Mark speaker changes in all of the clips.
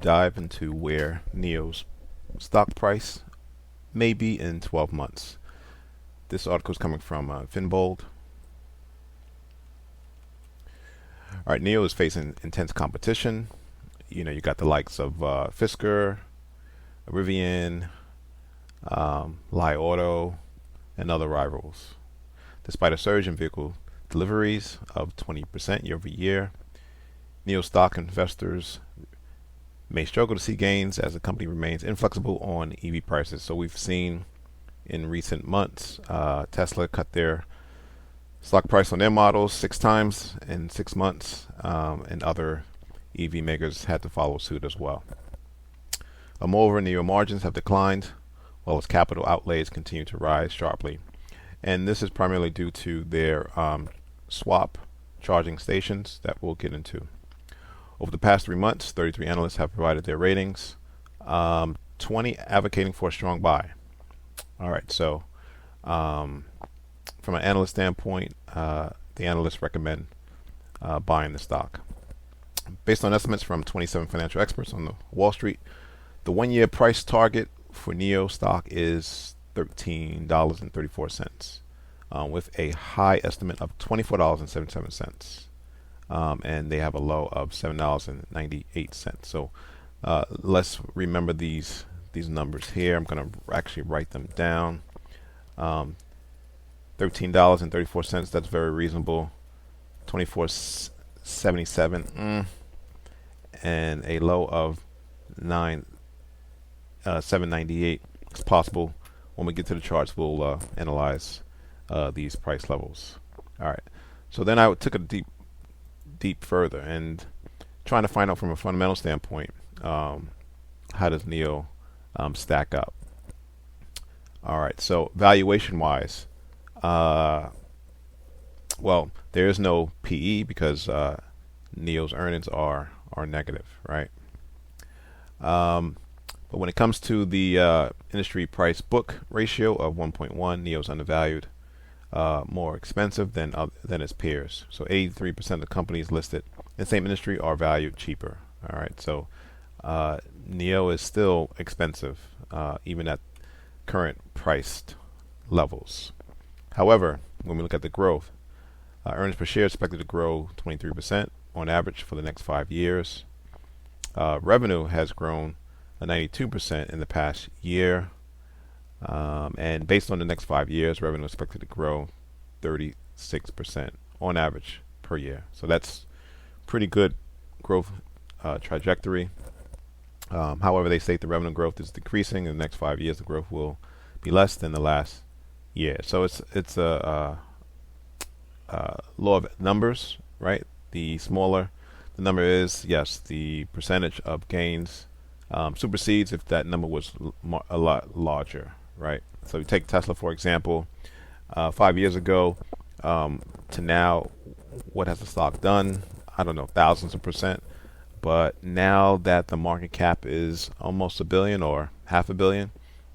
Speaker 1: dive into where NIO's stock price may be in 12 months. This article is coming from Finbold. All right, NIO is facing intense competition. You got the likes of Fisker, Rivian, Li Auto, and other rivals. Despite a surge in vehicle deliveries of 20% year over year, NIO stock investors may struggle to see gains as the company remains inflexible on EV prices. So we've seen in recent months, Tesla cut their stock price on their models 6 times in 6 months, and other EV makers had to follow suit as well. Moreover, NIO margins have declined, while its capital outlays continue to rise sharply. And this is primarily due to their swap charging stations that we'll get into. Over the past 3 months, 33 analysts have provided their ratings, 20 advocating for a strong buy. All right, so from an analyst standpoint, the analysts recommend buying the stock. Based on estimates from 27 financial experts on the Wall Street, the 1-year price target for NIO stock is $13.34, with a high estimate of $24.77. And they have a low of $7.98. So let's remember these numbers here. I'm going to actually write them down. $13.34. That's very reasonable. $24.77, and a low of $7.98. It's possible. When we get to the charts, we'll analyze these price levels. All right. So then I took a deep further and trying to find out from a fundamental standpoint, how does NIO stack up? All right, so valuation wise, well, there is no PE because NIO's earnings are negative, right? But when it comes to the industry price book ratio of 1.1, NIO's undervalued, more expensive than its peers. So 83% of the companies listed in the same industry are valued cheaper. All right, so NIO is still expensive, even at current priced levels. However, when we look at the growth, earnings per share is expected to grow 23% on average for the next 5 years. Revenue has grown 92% in the past year. And based on the next 5 years, revenue is expected to grow 36% on average per year. So that's pretty good growth trajectory. However, they state the revenue growth is decreasing. In the next 5 years, the growth will be less than the last year. So it's a law of numbers, right? The smaller the number is, yes, the percentage of gains supersedes if that number was a lot larger, right? So you take Tesla, for example, 5 years ago to now, what has the stock done? I don't know, thousands of percent. But now that the market cap is almost $1 billion or $500 million,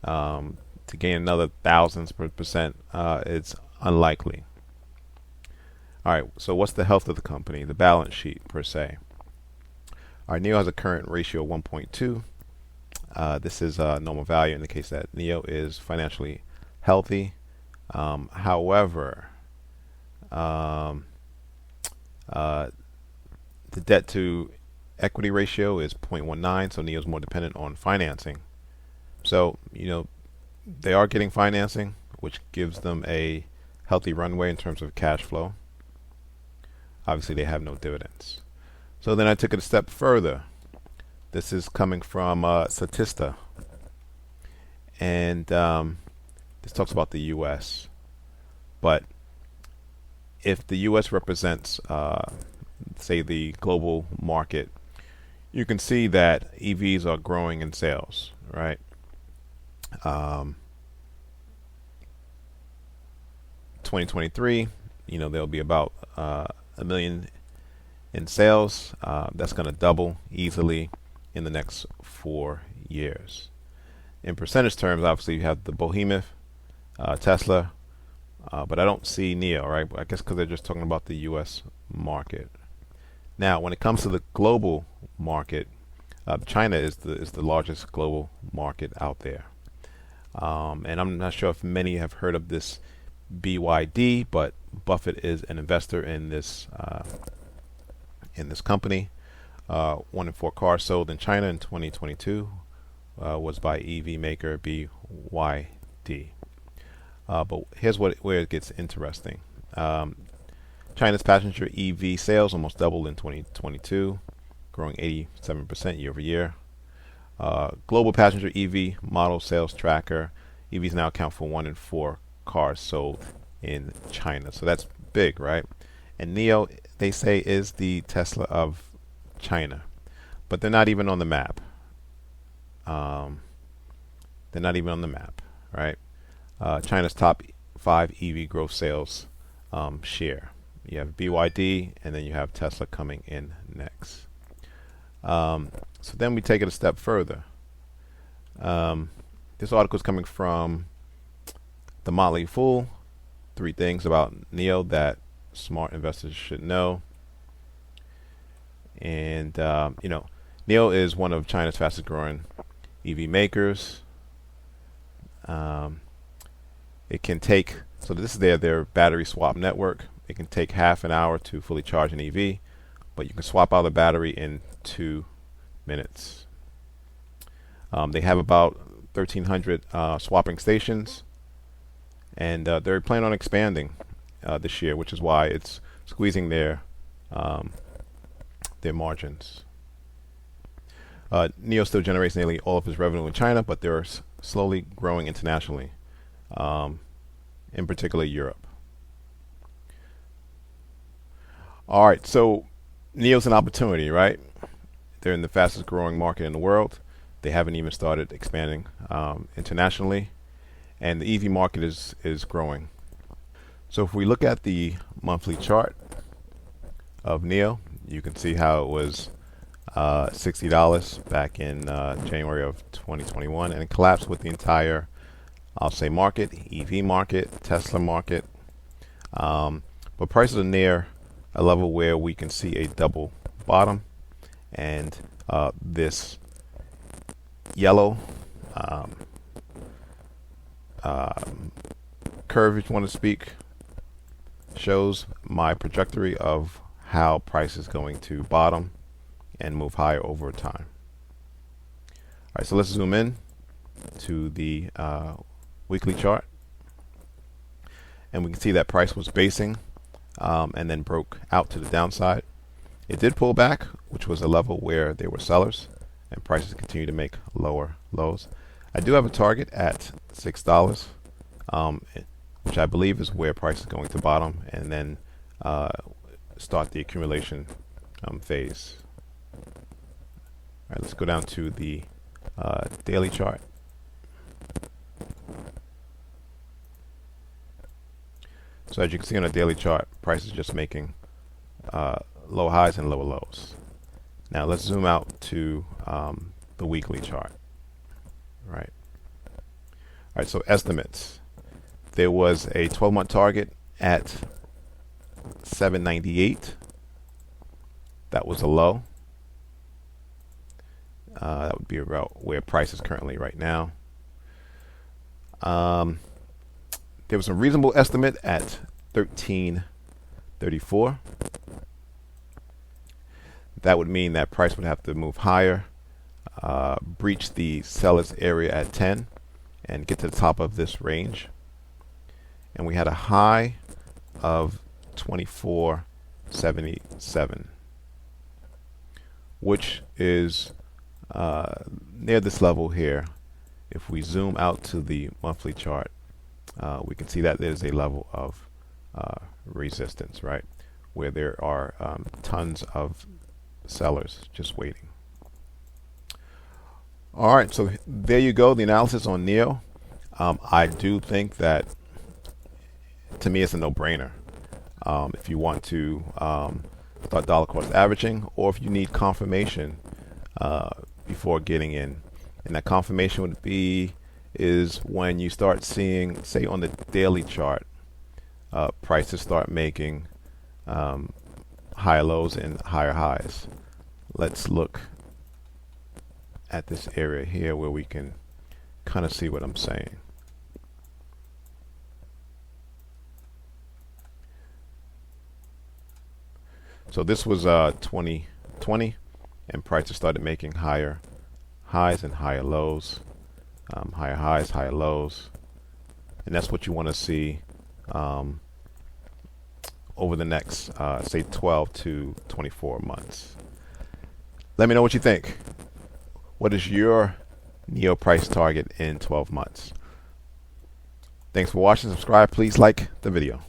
Speaker 1: to gain another thousands percent, it's unlikely. All right, so what's the health of the company, the balance sheet per se? All right, NIO has a current ratio of 1.2. This is normal value, indicates that NIO is financially healthy. However, the debt to equity ratio is 0.19, so NIO is more dependent on financing. So, they are getting financing, which gives them a healthy runway in terms of cash flow. Obviously, they have no dividends. So then I took it a step further. This is coming from Statista. And this talks about the U.S. But if the U.S. represents, say, the global market, you can see that EVs are growing in sales, right? 2023, there'll be about 1 million in sales. That's going to double easily in the next 4 years. In percentage terms, obviously you have the behemoth, Tesla, but I don't see NIO, right? I guess because they're just talking about the U.S. market. Now, when it comes to the global market, China is the largest global market out there. And I'm not sure if many have heard of this BYD, but Buffett is an investor in this company. 1 in 4 cars sold in China in 2022 was by EV maker BYD. But here's where it gets interesting. China's passenger EV sales almost doubled in 2022, growing 87% year over year. Global passenger EV model sales tracker, EVs now account for 1 in 4 cars sold in China. So that's big, right? And NIO, they say, is the Tesla of China, but they're not even on the map. They're not even on the map, right? China's top 5 EV growth sales share. You have BYD, and then you have Tesla coming in next. So then we take it a step further. This article is coming from The Motley Fool. 3 things about NIO that smart investors should know. And, NIO is one of China's fastest growing EV makers. It can take, so this is their battery swap network. It can take half an hour to fully charge an EV, but you can swap out the battery in 2 minutes. They have about 1,300 swapping stations, and they're planning on expanding this year, which is why it's squeezing their margins. NIO still generates nearly all of its revenue in China, but they're slowly growing internationally, in particular Europe. All right, so NIO's an opportunity, right? They're in the fastest growing market in the world. They haven't even started expanding internationally, and the EV market is growing. So if we look at the monthly chart of NIO, you can see how it was $60 back in January of 2021, and it collapsed with the entire, I'll say, market, EV market, Tesla market. But prices are near a level where we can see a double bottom, and this yellow curve, if you want to speak, shows my trajectory of how price is going to bottom and move higher over time. All right, so let's zoom in to the weekly chart, and we can see that price was basing and then broke out to the downside. It did pull back, which was a level where they were sellers, and prices continue to make lower lows. I do have a target at $6, which I believe is where price is going to bottom and then start the accumulation phase. All right, let's go down to the daily chart. So as you can see on the daily chart, price is just making low highs and lower lows. Now let's zoom out to the weekly chart. Right. All right, so estimates. There was a 12-month target at 798. That was a low. That would be about where price is currently right now. There was a reasonable estimate at 1334. That would mean that price would have to move higher, breach the seller's area at 10, and get to the top of this range. And we had a high of 2477, which is near this level here. If we zoom out to the monthly chart, we can see that there's a level of resistance, right, where there are tons of sellers just waiting. All right, so there you go, the analysis on NIO. I do think that, to me, it's a no-brainer. If you want to start dollar cost averaging, or if you need confirmation before getting in, and that confirmation would be is when you start seeing, say, on the daily chart, prices start making higher lows and higher highs. Let's look at this area here where we can kind of see what I'm saying. So this was 2020, and prices started making higher highs and higher lows, higher highs, higher lows, and that's what you want to see over the next, say, 12 to 24 months. Let me know what you think. What is your NIO price target in 12 months? Thanks for watching. Subscribe. Please like the video.